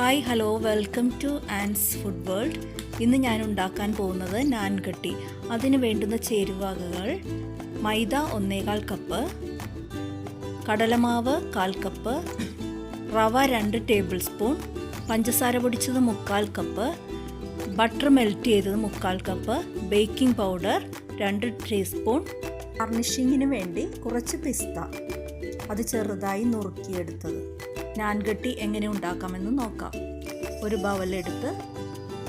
Hi hello welcome to Ann's food world. ഇന്ന് ഞാൻ ഉണ്ടാക്കാൻ പോകുന്നത് നാൻ ഖട്ടി. അതിന് വേണ്ടുന്ന ചേരുവകൾ: മൈദ 1/4 കപ്പ്, കടലമാവ് 1/4 കപ്പ്, റവ 2 ടേബിൾ സ്പൂൺ, പഞ്ചസാര പൊടിച്ചത് 1/4 കപ്പ്, ബട്ടർ മെൽറ്റ് ചെയ്തത് 1/4 കപ്പ്, ബേക്കിംഗ് പൗഡർ 2 ടീസ്പൂൺ, ഗാർണിഷിങ്ങിന് വേണ്ടി കുറച്ച് പിസ്ത, അത് ചെറുതായി നുറുക്കിയെടുത്തത്. നാൻ ഖട്ടി എങ്ങനെ ഉണ്ടാക്കാമെന്ന് നോക്കാം. ഒരു ബൗലെടുത്ത്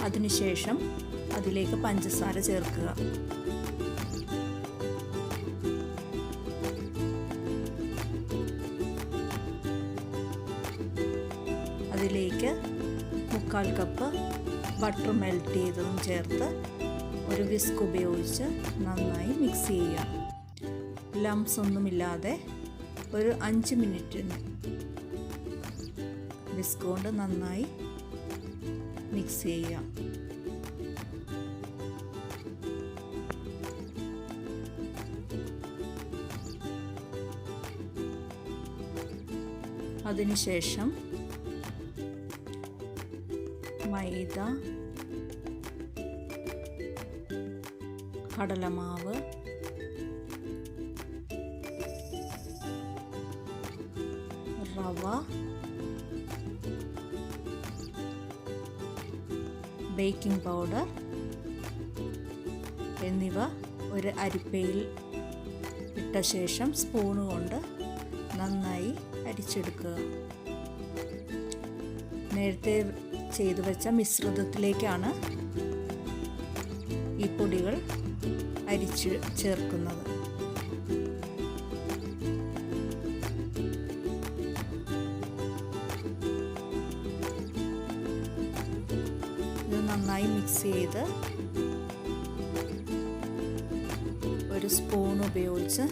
അതിനുശേഷം അതിലേക്ക് പഞ്ചസാര ചേർക്കുക. അതിലേക്ക് 1/4 കപ്പ് ബട്ടർ മെൽറ്റ് ചെയ്തതും ചേർത്ത് ഒരു വിസ്ക് ഉപയോഗിച്ച് നന്നായി മിക്സ് ചെയ്യുക. ലംസ് ഒന്നുമില്ലാതെ ഒരു 5 മിനിറ്റിന് വിസ്ക് കൊണ്ട് നന്നായി മിക്സ് ചെയ്യുക. അതിനുശേഷം മൈദ, കടലമാവ്, റവ, ബേക്കിംഗ് പൗഡർ എന്നിവ ഒരു അരിപ്പയിൽ ഇട്ട ശേഷം സ്പൂൺ കൊണ്ട് നന്നായി അരിച്ചെടുക്കുക. നേരത്തെ ചെയ്തു വെച്ച മിശ്രിതത്തിലേക്കാണ് ഈ പൊടികൾ അരിച്ച് ചേർക്കുന്നത്. ഇത് നന്നായി മിക്സ് ചെയ്ത് ഒരു സ്പൂൺ ഉപയോഗിച്ച്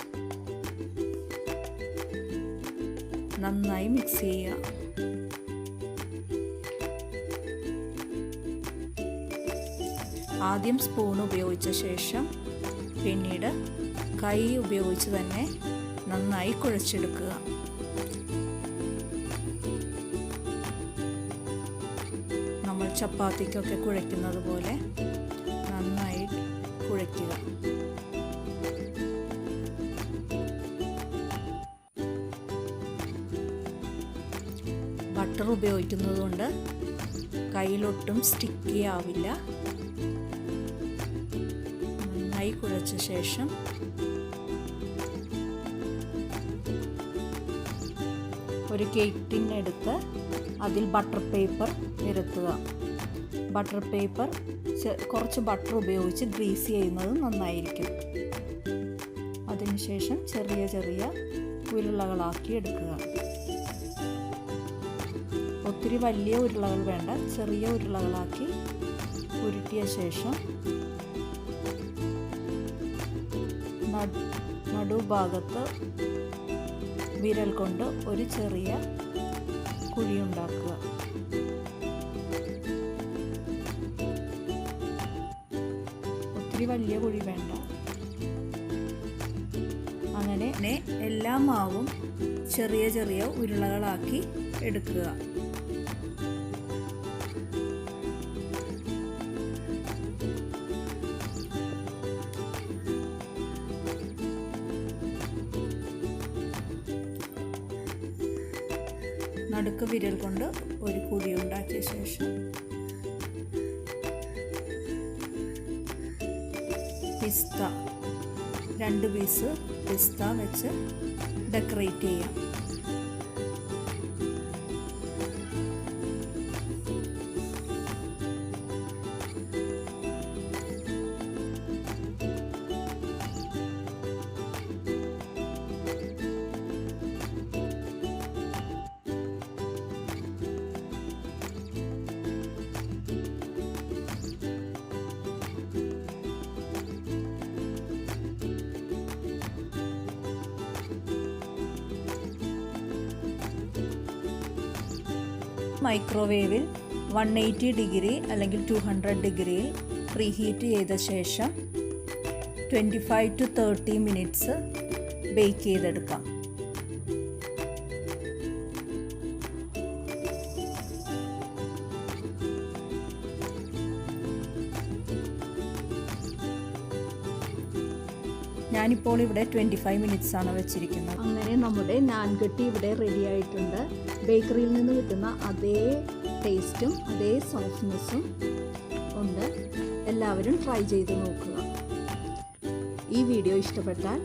നന്നായി മിക്സ് ചെയ്യുക. ആദ്യം സ്പൂൺ ഉപയോഗിച്ച ശേഷം പിന്നീട് കൈ ഉപയോഗിച്ച് തന്നെ നന്നായി കുഴച്ചെടുക്കുക. നമ്മൾ ചപ്പാത്തിക്കൊക്കെ കുഴയ്ക്കുന്നത് പോലെ നന്നായി കുഴയ്ക്കുക. ബട്ടർ ഉപയോഗിക്കുന്നത് കൊണ്ട് കയ്യിലൊട്ടും സ്റ്റിക്കി ആവില്ല. നന്നായി കുഴച്ച ശേഷം ഒരു കേക്ക് ടിൻ എടുത്ത് അതിൽ ബട്ടർ പേപ്പർ നിരത്തുക. ബട്ടർ പേപ്പർ കുറച്ച് ബട്ടർ ഉപയോഗിച്ച് ഗ്രീസ് ചെയ്യുന്നത് നന്നായിരിക്കും. അതിനുശേഷം ചെറിയ ചെറിയ ഉരുളകളാക്കി എടുക്കുക. ഒത്തിരി വലിയ ഉരുളകൾ വേണ്ട, ചെറിയ ഉരുളകളാക്കി ഉരുട്ടിയ ശേഷം നടുഭാഗത്ത് വിരൽ കൊണ്ട് ഒരു ചെറിയ കുഴിയുണ്ടാക്കുക. ഒത്തിരി വലിയ കുഴി വേണ്ട. അങ്ങനെ എല്ലാ മാവും ചെറിയ ചെറിയ ഉരുളകളാക്കി എടുക്കുക. നടുക്ക് വിരൽ കൊണ്ട് ഒരു കുഴി ഉണ്ടാക്കിയ ശേഷം പിസ്ത 2 പീസ് പിസ്ത വെച്ച് ഡെക്കറേറ്റ് ചെയ്യാം. മൈക്രോവേവിൽ 180 ഡിഗ്രി അല്ലെങ്കിൽ 200 ഡിഗ്രിയിൽ പ്രീഹീറ്റ് ചെയ്ത ശേഷം 25 to 30 മിനിറ്റ്സ് ബേക്ക് ചെയ്തെടുക്കാം. ഞാനിപ്പോൾ ഇവിടെ 25 മിനിറ്റ്സ് ആണ് വെച്ചിരിക്കുന്നത്. അങ്ങനെ നമ്മുടെ നാൻ ഖട്ടി ഇവിടെ റെഡി ആയിട്ടുണ്ട്. ബേക്കറിയിൽ നിന്ന് കിട്ടുന്ന അതേ ടേസ്റ്റും അതേ സോഫ്റ്റ്നെസ്സും ഉണ്ട്. എല്ലാവരും ട്രൈ ചെയ്ത് നോക്കുക. ഈ വീഡിയോ ഇഷ്ടപ്പെട്ടാൽ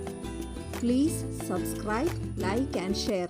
please subscribe, like and share.